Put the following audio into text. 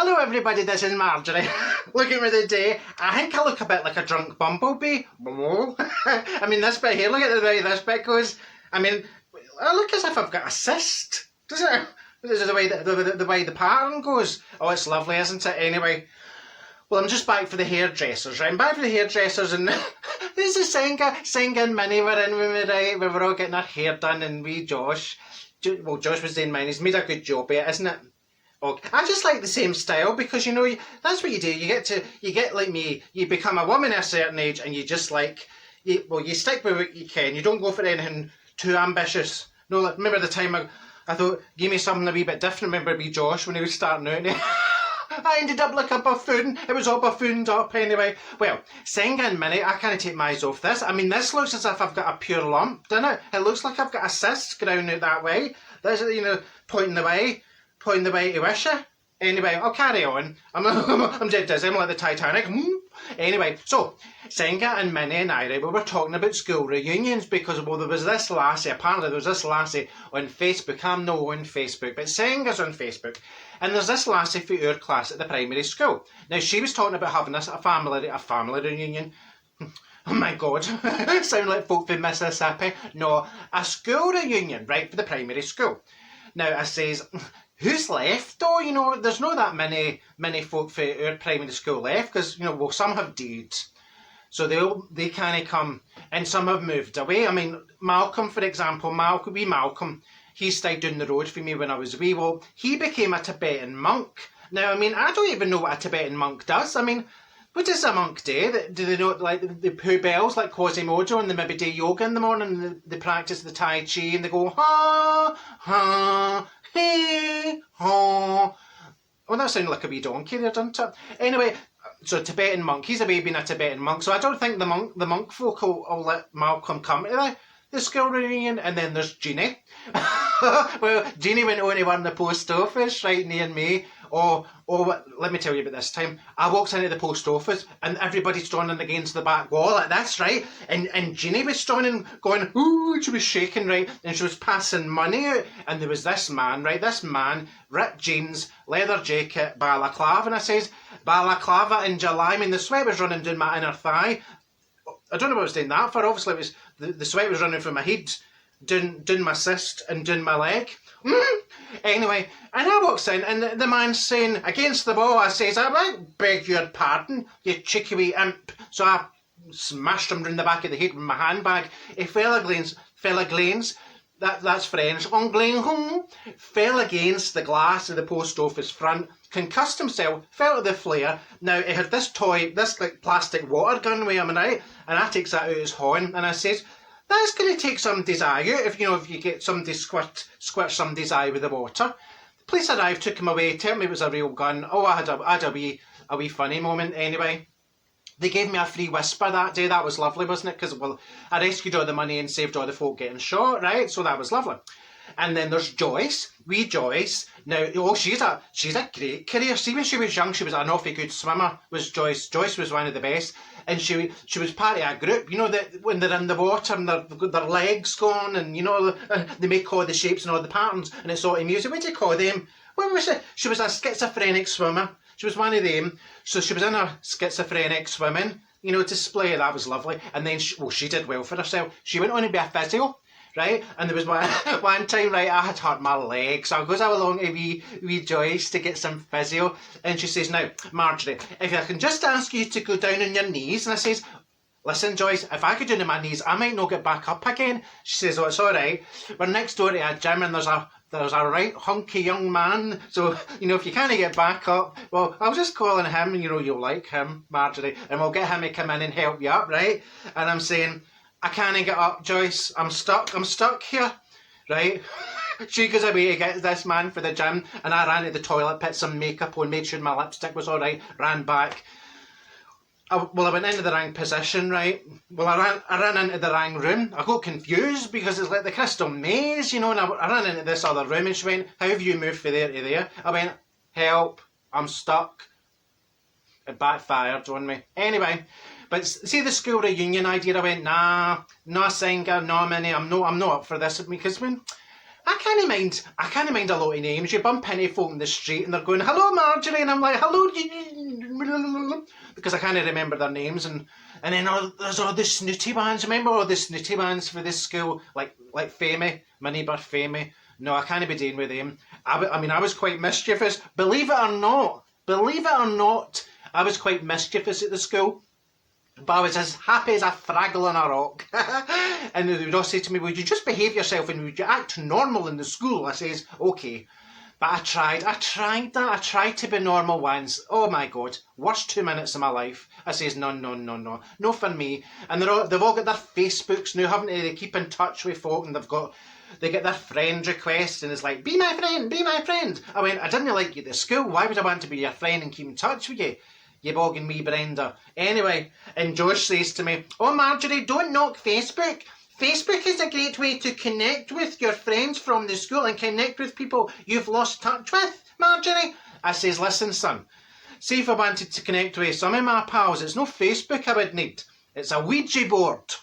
Hello everybody, this is Marjorie. Look at me today. I think I look a bit like a drunk bumblebee. I mean, this bit here, look at the way this bit goes. I mean, I look as if I've got a cyst. Does it? This is the way the pattern goes. Oh, it's lovely, isn't it? Anyway, well, I'm just back for the hairdressers, right? I'm back for the hairdressers and this is Senga and Minnie were in with me, right? We were all getting our hair done and wee Josh. Well, Josh was doing mine. He's made a good job of it, isn't it? Okay. I just like the same style because, you know, that's what you do. You get like me, you become a woman at a certain age and you just like, you stick with what you can. You don't go for anything too ambitious. No, like, remember the time I thought, give me something a wee bit different. Remember me, Josh, when he was starting out? I ended up like a buffoon. It was all buffooned up anyway. Well, Senga and Minnie, I can't take my eyes off this. I mean, this looks as if I've got a pure lump, doesn't it? It looks like I've got a cyst going out that way. That's, you know, pointing the way to Wisha. Anyway, I'll carry on. I'm dead dizzy. I'm like the Titanic. Anyway, so Senga and Minnie and I, we were talking about school reunions because, well, there was this lassie, apparently there was this lassie on Facebook. I'm not on Facebook, but Senga's on Facebook. And there's this lassie for our class at the primary school. Now, she was talking about having a family reunion. Oh my God, sound like folk from Mississippi. No, a school reunion, right, for the primary school. Now, I says, who's left though? You know, there's not that many folk for our primary school left because, you know, well, some have died. So they can't come, and some have moved away. I mean, Malcolm, for example, Malcolm, he stayed down the road for me when I was wee. Well, he became a Tibetan monk. Now, I mean, I don't even know what a Tibetan monk does. I mean, what does a monk do? Do they know, like, the poo bells, like Quasimodo, and they maybe do yoga in the morning, and they practice the Tai Chi, and they go, ha, ha, hey, ha. Well, that sounded like a wee donkey there, doesn't it? Anyway, so Tibetan monk, he's away being a Tibetan monk, so I don't think the monk folk will let Malcolm come to the school reunion. And then there's Jeannie. Well, Jeannie went on to run the post office right near me. Oh, let me tell you about this time. I walked into the post office and everybody's standing against the back wall like this, right? And Jeannie was standing going, ooh, she was shaking, right? And she was passing money out. And there was this man, right? This man, ripped jeans, leather jacket, balaclava. And I says, balaclava in July. I mean, the sweat was running down my inner thigh. I don't know what I was doing that for. Obviously, it was the sweat was running from my head, down my cyst and down my leg. Anyway, and I walks in and the man's saying, against the wall, I says, I beg your pardon, you cheeky wee imp. So I smashed him round the back of the head with my handbag. He fell against, that's French, fell against the glass of the post office front, concussed himself, fell to the flare. Now, he had this like plastic water gun with him, right? And I takes that out his horn and I says, that's going to take somebody's eye out if you get somebody squirt somebody's eye with the water. The police arrived, took him away, told me it was a real gun. Oh, I had a wee funny moment anyway. They gave me a free whisper that day. That was lovely, wasn't it? Because, well, I rescued all the money and saved all the folk getting shot, right? So that was lovely. And then there's Joyce, wee Joyce. Now, oh, she's a great career. See, when she was young, she was an awfully good swimmer, was Joyce. Joyce was one of the best. And she was part of a group, you know, that when they're in the water and their legs gone and, you know, they make all the shapes and all the patterns and it's all in music. What do you call them? What was it? She was a schizophrenic swimmer. She was one of them. So she was in her schizophrenic swimming, you know, display. That was lovely. And then, she did well for herself. She went on to be a physio. Right, and there was one time, right, I had hurt my leg, so I goes along to wee Joyce to get some physio, and she says, now, Marjorie, if I can just ask you to go down on your knees, and I says, listen, Joyce, if I go down on my knees, I might not get back up again. She says, oh, it's all right. We're next door to a gym, and there's a right hunky young man, so, you know, if you can't get back up, well, I'll just call on him, and, you know, you'll like him, Marjorie, and we'll get him to come in and help you up, right? And I'm saying, I can't get up, Joyce. I'm stuck here, right? She goes away to get this man for the gym, and I ran to the toilet, put some makeup on, made sure my lipstick was all right, ran back. I went into the ring position, right? Well, I ran into the ring room. I got confused because it's like the Crystal Maze, you know, and I ran into this other room, and she went, how have you moved from there to there? I went, help, I'm stuck. It backfired on me. Anyway, but see the school reunion idea, I went, nah, no Senga, no Minnie, I'm not up for this because I can't mind a lot of names. You bump into folk in the street and they're going, "Hello, Marjorie," and I'm like, "Hello," because I can't remember their names. And then there's all the snooty ones. Remember all the snooty ones for this school, like Famey, Minibird Famey. No, I can't be dealing with them. I was quite mischievous. Believe it or not, I was quite mischievous at the school. But I was as happy as a fraggle on a rock. And they would all say to me, "Would you just behave yourself and would you act normal in the school?" I says, "Okay." But I tried that. I tried to be normal once. Oh my God, worst 2 minutes of my life. I says, no. No for me. And they've all got their Facebooks now, haven't they? They keep in touch with folk and they get their friend requests and it's like, "Be my friend, be my friend." I went, "I didn't like you at the school. Why would I want to be your friend and keep in touch with you? You bogging me, Brenda." Anyway, and Josh says to me, "Oh, Marjorie, don't knock Facebook. Facebook is a great way to connect with your friends from the school and connect with people you've lost touch with, Marjorie." I says, "Listen, son, see if I wanted to connect with some of my pals, it's no Facebook I would need. It's a Ouija board."